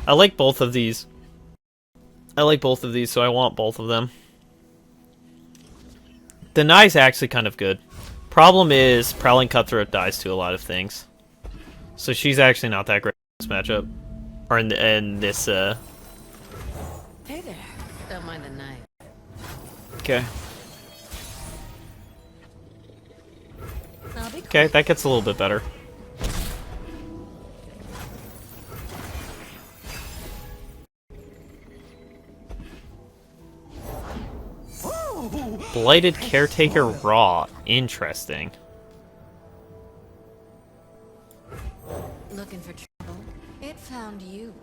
I like both of these. I like both of these, so I want both of them. Deny's actually kind of good. Problem is, Prowling Cutthroat dies to a lot of things. So she's actually not that great in this matchup. Or in this, Hey there. Don't mind the knife. Okay. I'll be Okay, that gets a little bit better. Blighted Caretaker Raw. Interesting. looking for trouble. It found you.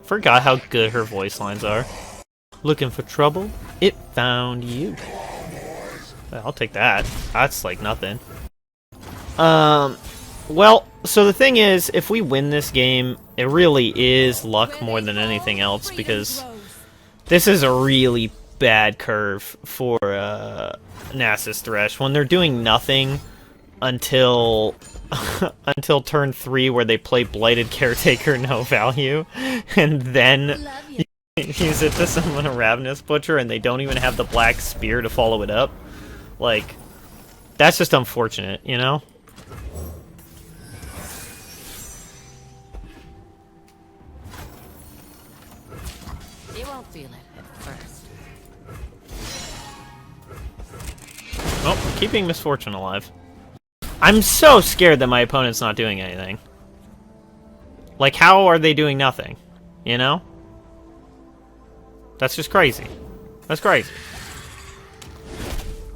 Forgot how good her voice lines are. Looking for trouble? It found you. I'll take that. That's like nothing. Well, so the thing is, if we win this game, it really is luck more than anything else, because this is a really bad curve for Nasus Thresh. When they're doing nothing until until turn 3, where they play Blighted Caretaker no value, and then use it to summon a Ravenous Butcher, and they don't even have the Black Spear to follow it up. Like, that's just unfortunate, you know? You won't feel it at first. Oh, keeping Misfortune alive. I'm so scared that my opponent's not doing anything. Like, how are they doing nothing? You know? That's just crazy. That's crazy.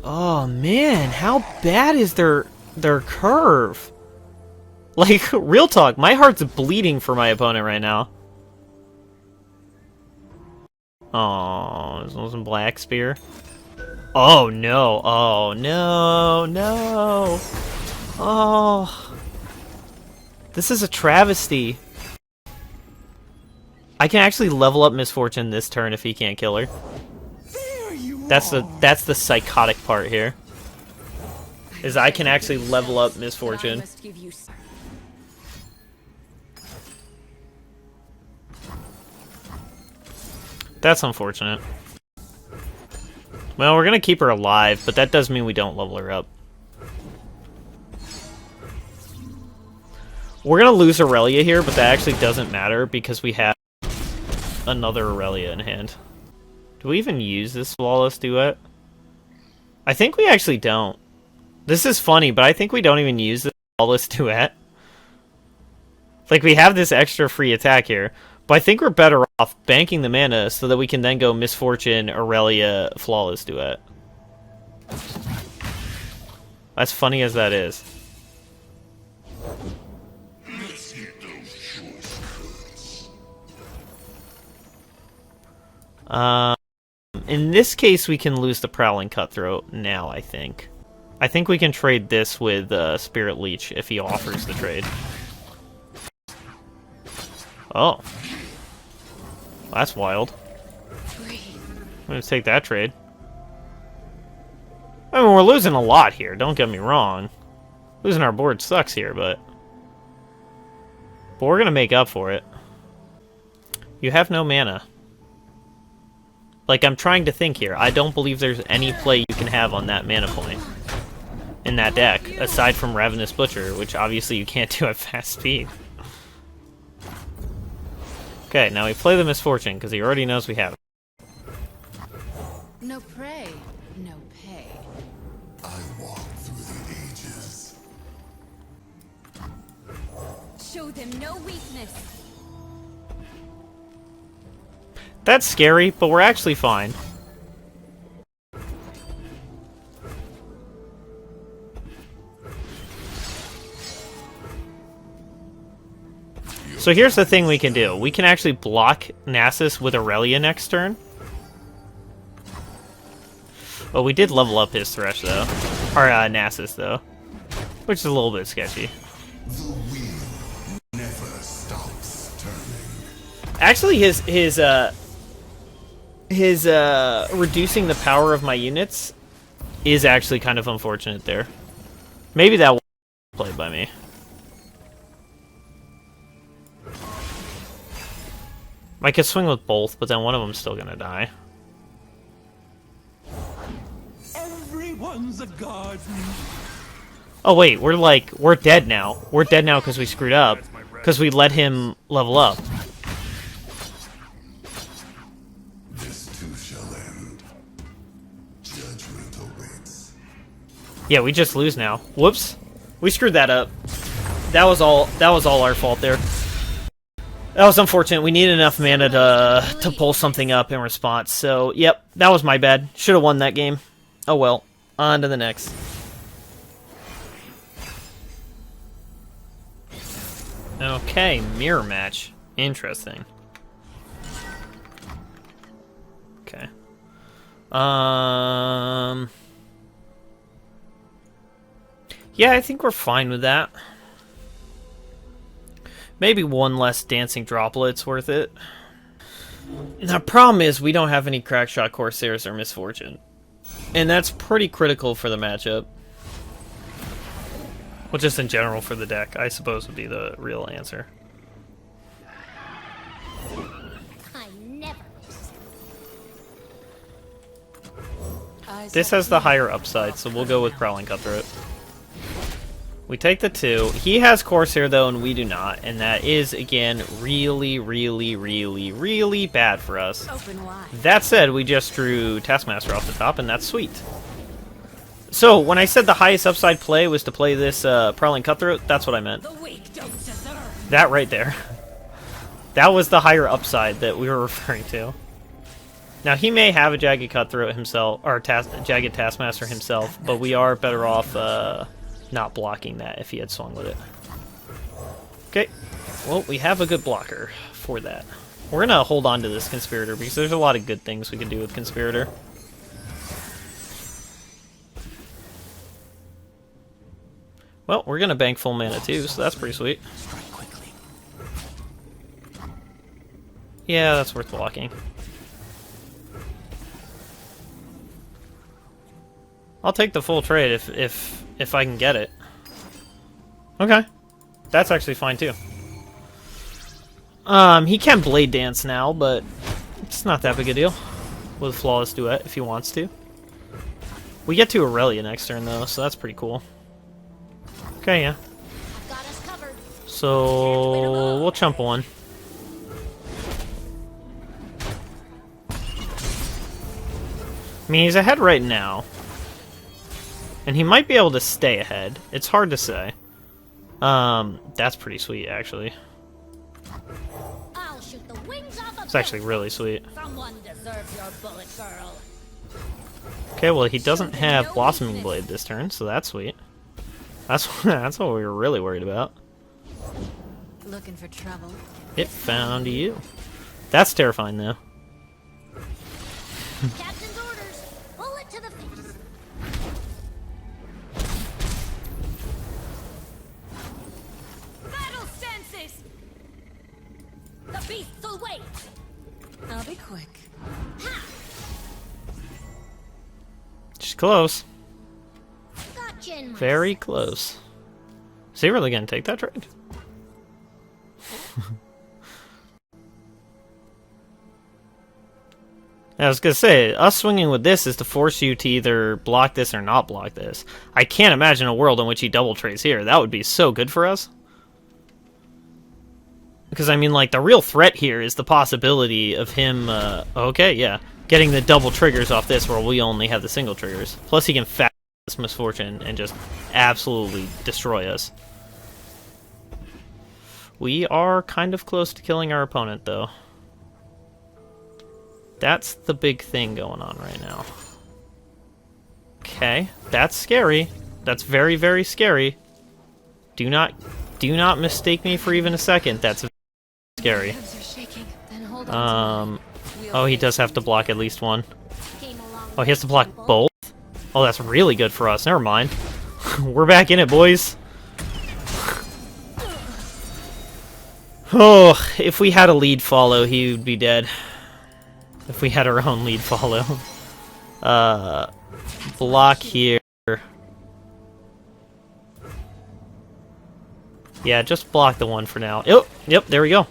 Oh man, how bad is their curve? Like, real talk, my heart's bleeding for my opponent right now. Oh, this wasn't Black Spear. Oh no, oh no, no. Oh. This is a travesty. I can actually level up Misfortune this turn if he can't kill her. That's the psychotic part here. Is I can actually level up Misfortune. That's unfortunate. Well, we're gonna keep her alive, but that does mean we don't level her up. We're gonna lose Irelia here, but that actually doesn't matter because we have another Irelia in hand. Do we even use this Flawless Duet? I think we actually don't. This is funny, but I think we don't even use this Flawless Duet. Like, we have this extra free attack here, but I think we're better off banking the mana so that we can then go Misfortune, Irelia, Flawless Duet. As funny as that is. In this case, we can lose the Prowling Cutthroat now, I think. I think we can trade this with Spirit Leech if he offers the trade. Oh. That's wild. I'm gonna take that trade. I mean, we're losing a lot here, don't get me wrong. Losing our board sucks here, but we're gonna make up for it. You have no mana. Like, I'm trying to think here. I don't believe there's any play you can have on that mana point in that deck, aside from Ravenous Butcher, which obviously you can't do at fast speed. Okay, now we play the Misfortune, because he already knows we have it. No prey, no pay. I walk through the ages. Show them no weakness. That's scary, but we're actually fine. So here's the thing we can do. We can actually block Nasus with Irelia next turn. Well, we did level up his Thresh, though. Or, Nasus, though. Which is a little bit sketchy. The wheel never stops turning. Actually, his reducing the power of my units is actually kind of unfortunate there. Maybe that was played by me. I could swing with both, but then one of them's still gonna die. Everyone's a garden. Oh wait, we're dead now. We're dead now because we screwed up. Because we let him level up. This too shall end. Judgment awaits. Yeah, we just lose now. Whoops. We screwed that up. That was all our fault there. That was unfortunate. We needed enough mana to pull something up in response. So, yep, that was my bad. Should have won that game. Oh well. On to the next. Okay, mirror match. Interesting. Okay. Yeah, I think we're fine with that. Maybe one less dancing droplet's worth it. The problem is we don't have any Crackshot Corsairs or Misfortune. And that's pretty critical for the matchup. Well, just in general for the deck, I suppose would be the real answer. I never. This has the higher upside, so we'll go with Prowling Cutthroat. We take the 2. He has Corsair, though, and we do not. And that is, again, really, really, really, really bad for us. Open wide. That said, we just drew Taskmaster off the top, and that's sweet. So, when I said the highest upside play was to play this Prowling Cutthroat, that's what I meant. The weak don't deserve. That right there. That was the higher upside that we were referring to. Now, he may have a Jagged Cutthroat himself, or Jagged Taskmaster himself, but we are better off not blocking that if he had swung with it. Okay, well, we have a good blocker for that. We're gonna hold on to this Conspirator because there's a lot of good things we can do with Conspirator. Well, we're gonna bank full mana too, so that's pretty sweet. Strike quickly. Yeah, that's worth blocking. I'll take the full trade if I can get it. Okay. That's actually fine too. He can Blade Dance now, but it's not that big a deal. With Flawless Duet if he wants to. We get to Irelia next turn though, so that's pretty cool. Okay, yeah. Got us covered. So we'll chump one. I mean, he's ahead right now. And he might be able to stay ahead. It's hard to say. That's pretty sweet, actually. I'll shoot the wings off of It's actually really sweet. Someone deserves your bullet, girl. Okay, well, he doesn't have Blossoming Blade this turn, so that's sweet. That's what we were really worried about. Looking for trouble. It found you. That's terrifying, though. Captain's orders. Bullet to the face. Battle stances. The beast'll wait. I'll be quick. Ha! She's close. Gotcha in my Very close. Is he really gonna take that trade? I was gonna say, us swinging with this is to force you to either block this or not block this. I can't imagine a world in which he double trades here. That would be so good for us. Because, I mean, like, the real threat here is the possibility of him, okay, yeah, getting the double triggers off this where we only have the single triggers. Plus, he can fast this Misfortune and just absolutely destroy us. We are kind of close to killing our opponent, though. That's the big thing going on right now. Okay, that's scary. That's very, very scary. Do not mistake me for even a second. That's scary. hands are shaking. Then hold on Oh, he does have to block at least one. Came along Oh, he has to block both? Oh, that's really good for us. Never mind. We're back in it, boys. Oh, if we had a lead follow, he would be dead. If we had our own lead follow. Block here. Yeah, just block the one for now. Oh, yep, there we go.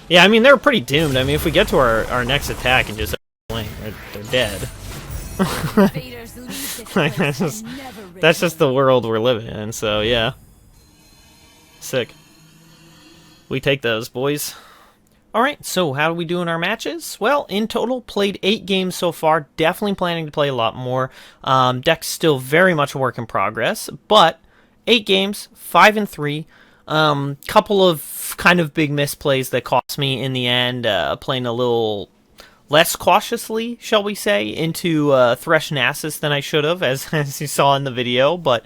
Yeah, I mean, they're pretty doomed. I mean, if we get to our next attack and just blink, they're dead. Like, that's just the world we're living in, so yeah. Sick. We take those, boys. Alright, so how do we do in our matches? Well, in total, played 8 games so far. Definitely planning to play a lot more. Deck's still very much a work in progress, but 8 games, 5-3. Couple of kind of big misplays that cost me in the end, playing a little less cautiously, shall we say, into Thresh Nasus than I should have, as you saw in the video, but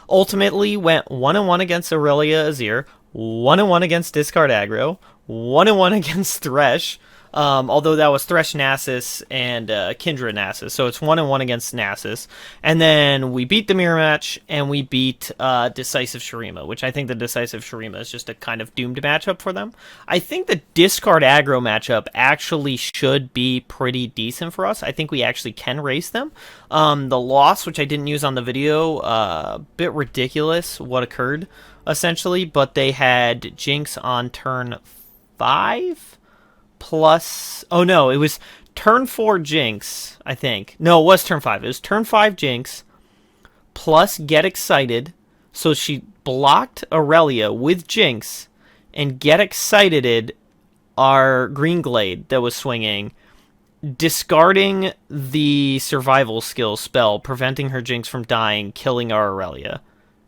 ultimately went 1-1 against Irelia Azir, 1-1 against Discard Aggro, 1-1 against Thresh, although that was Thresh Nasus and Kindred Nasus, so it's 1-1 against Nasus. And then we beat the mirror match, and we beat Decisive Shurima, which I think the Decisive Shurima is just a kind of doomed matchup for them. I think the Discard Aggro matchup actually should be pretty decent for us. I think we actually can race them. The loss, which I didn't use on the video, a bit ridiculous what occurred, essentially, but they had Jinx on turn 5? Plus, oh no, it was turn 4 Jinx, I think. No, it was turn 5. It was turn 5 Jinx plus Get Excited. So she blocked Irelia with Jinx and Get Excited our Green Glade that was swinging, discarding the survival skill spell, preventing her Jinx from dying, killing our Irelia.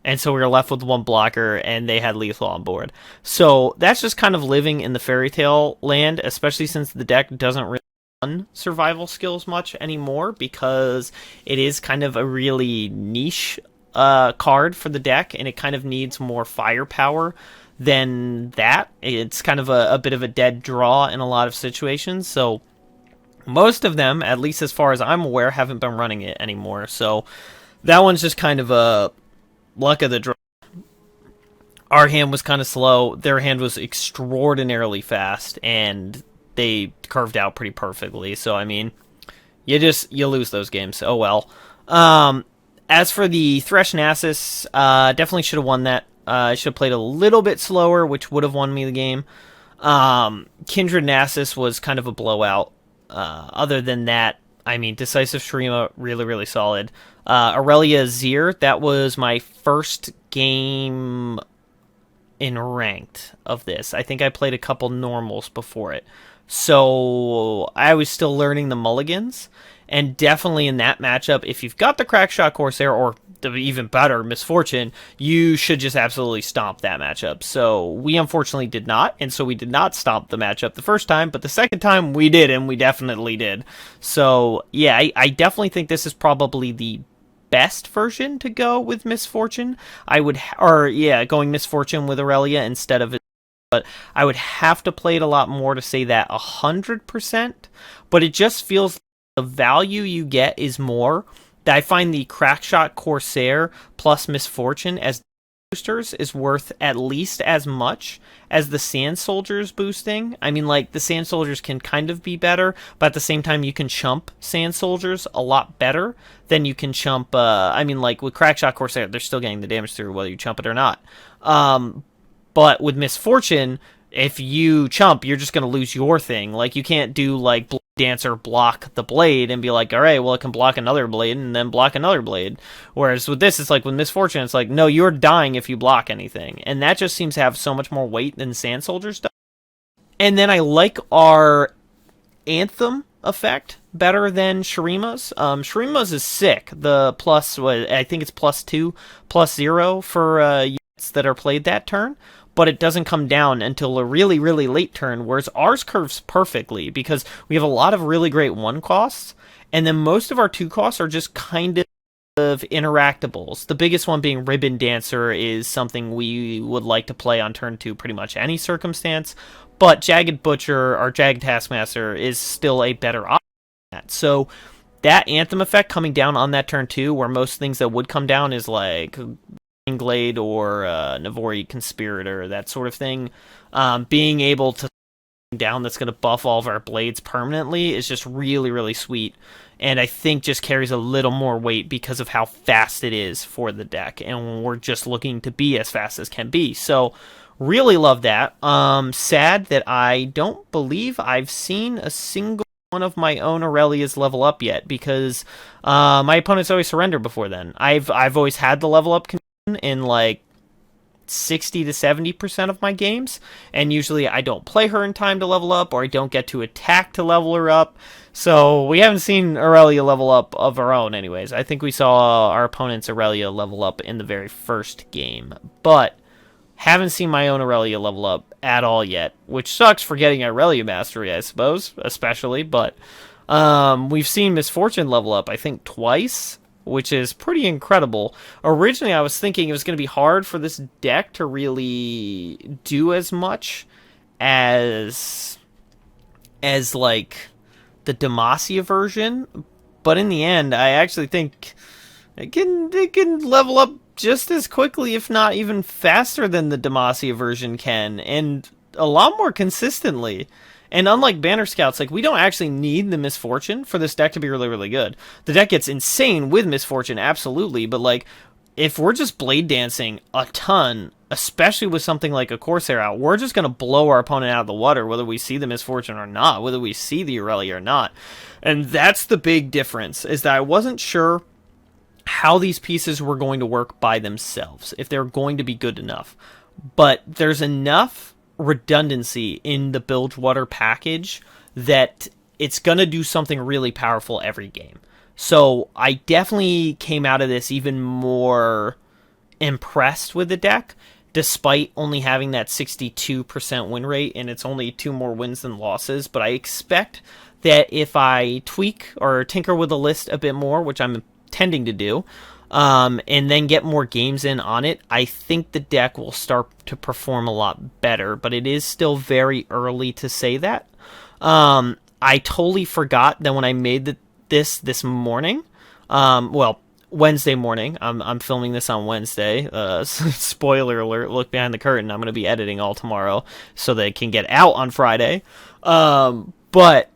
And so we were left with one blocker, and they had lethal on board. So that's just kind of living in the fairy tale land, especially since the deck doesn't really run survival skills much anymore, because it is kind of a really niche card for the deck, and it kind of needs more firepower than that. It's kind of a bit of a dead draw in a lot of situations, so most of them, at least as far as I'm aware, haven't been running it anymore. So that one's just kind of a luck of the draw. Our hand was kind of slow. Their hand was extraordinarily fast, and they curved out pretty perfectly. So, I mean, you lose those games. Oh, well. As for the Thresh Nasus, definitely should have won that. I should have played a little bit slower, which would have won me the game. Kindred Nasus was kind of a blowout. Other than that, I mean, Decisive Shurima, really, really solid. Irelia Zir, that was my first game in ranked of this. I think I played a couple normals before it. So I was still learning the mulligans. And definitely in that matchup, if you've got the Crackshot Corsair, or even better, Misfortune, you should just absolutely stomp that matchup. So we unfortunately did not, and so we did not stomp the matchup the first time, but the second time we did, and we definitely did. So yeah, I definitely think this is probably the best version to go with Misfortune. Going Misfortune with Irelia instead of it. But I would have to play it a lot more to say that 100%, but it just feels the value you get is more. I find the Crackshot Corsair plus Misfortune as boosters is worth at least as much as the Sand Soldiers boosting. I mean, like, the Sand Soldiers can kind of be better, but at the same time, you can chump Sand Soldiers a lot better than you can chump, with Crackshot Corsair, they're still getting the damage through whether you chump it or not. But with Misfortune, if you chump, you're just going to lose your thing. Like, you can't do, like, Blade Dancer block the blade and be like, alright, well, it can block another blade and then block another blade. Whereas with this, it's like, with Misfortune, it's like, no, you're dying if you block anything. And that just seems to have so much more weight than Sand Soldiers does. And then I like our Anthem effect better than Shurima's. Shurima's is sick. The plus, I think it's +2, +0 for units that are played that turn. But it doesn't come down until a really, really late turn, whereas ours curves perfectly, because we have a lot of really great 1 costs, and then most of our 2 costs are just kind of interactables. The biggest one being Ribbon Dancer is something we would like to play on turn 2 pretty much any circumstance, but Jagged Butcher or Jagged Taskmaster is still a better option than that. So that Anthem effect coming down on that turn 2, where most things that would come down is like Glade or Navori Conspirator, that sort of thing, being able to down that's going to buff all of our blades permanently is just really, really sweet, and I think just carries a little more weight because of how fast it is for the deck, and we're just looking to be as fast as can be. So really love that. Sad that I don't believe I've seen a single one of my own Irelias level up yet, because my opponents always surrender before then. I've always had the level up in like 60 to 70% of my games, and usually I don't play her in time to level up, or I don't get to attack to level her up. So we haven't seen Irelia level up of her own anyways. I think we saw our opponent's Irelia level up in the very first game, but haven't seen my own Irelia level up at all yet, which sucks for getting Irelia Mastery, I suppose, especially, but we've seen Misfortune level up, I think, twice, which is pretty incredible. Originally, I was thinking it was going to be hard for this deck to really do as much as like the Demacia version, but in the end, I actually think it can level up just as quickly, if not even faster than the Demacia version can, and a lot more consistently. And unlike Banner Scouts, like, we don't actually need the Misfortune for this deck to be really, really good. The deck gets insane with Misfortune, absolutely, but, like, if we're just Blade Dancing a ton, especially with something like a Corsair out, we're just going to blow our opponent out of the water, whether we see the Misfortune or not, whether we see the Irelia or not. And that's the big difference, is that I wasn't sure how these pieces were going to work by themselves, if they're going to be good enough. But there's enough redundancy in the Bilgewater package that it's going to do something really powerful every game. So I definitely came out of this even more impressed with the deck, despite only having that 62% win rate, and it's only 2 more wins than losses. But I expect that if I tweak or tinker with the list a bit more, which I'm intending to do, and then get more games in on it, I think the deck will start to perform a lot better, but it is still very early to say that. I totally forgot that when I made this morning, Wednesday morning, I'm filming this on Wednesday, spoiler alert, look behind the curtain, I'm going to be editing all tomorrow so that it can get out on Friday. But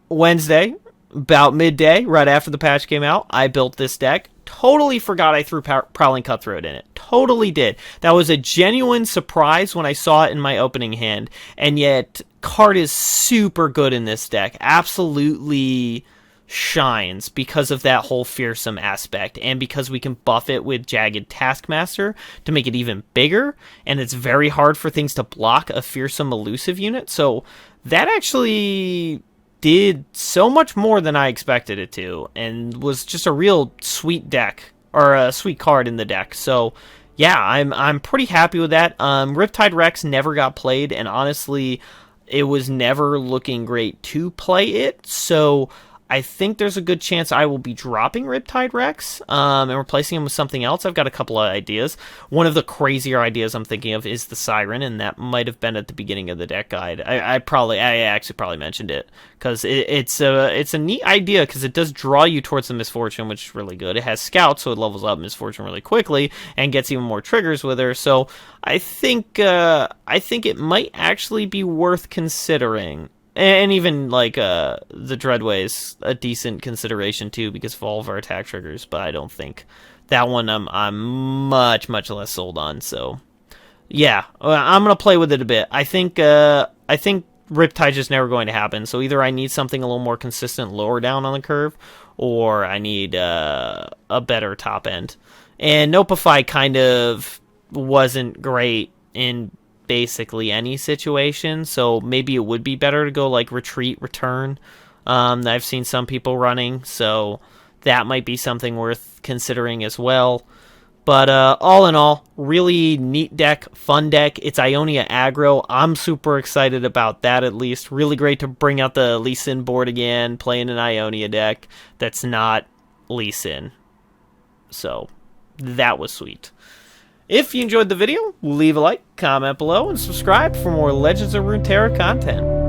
Wednesday, about midday, right after the patch came out, I built this deck. Totally forgot I threw Prowling Cutthroat in it. Totally did. That was a genuine surprise when I saw it in my opening hand. And yet, card is super good in this deck. Absolutely shines because of that whole fearsome aspect. And because we can buff it with Jagged Taskmaster to make it even bigger. And it's very hard for things to block a fearsome elusive unit. So that actually did so much more than I expected it to, and was just a real sweet deck, or a sweet card in the deck. So yeah, I'm pretty happy with that. Riptide Rex never got played, and honestly, it was never looking great to play it, so I think there's a good chance I will be dropping Riptide Rex and replacing him with something else. I've got a couple of ideas. One of the crazier ideas I'm thinking of is the Siren, and that might have been at the beginning of the deck guide. I actually probably mentioned it because it's a neat idea because it does draw you towards the Misfortune, which is really good. It has Scouts, so it levels up Misfortune really quickly and gets even more triggers with her. So I think it might actually be worth considering. And even, like, the Dreadway's a decent consideration, too, because of all of our attack triggers. But I don't think that one I'm much, much less sold on. So, yeah, I'm going to play with it a bit. I think Riptide is never going to happen. So either I need something a little more consistent lower down on the curve, or I need a better top end. And Nopify kind of wasn't great in basically any situation, so maybe it would be better to go like retreat, return. I've seen some people running, so that might be something worth considering as well. But all in all, really neat deck, fun deck. It's Ionia Aggro. I'm super excited about that, at least. Really great to bring out the Lee Sin board again, playing an Ionia deck that's not Lee Sin. So that was sweet. If you enjoyed the video, leave a like, comment below, and subscribe for more Legends of Runeterra content.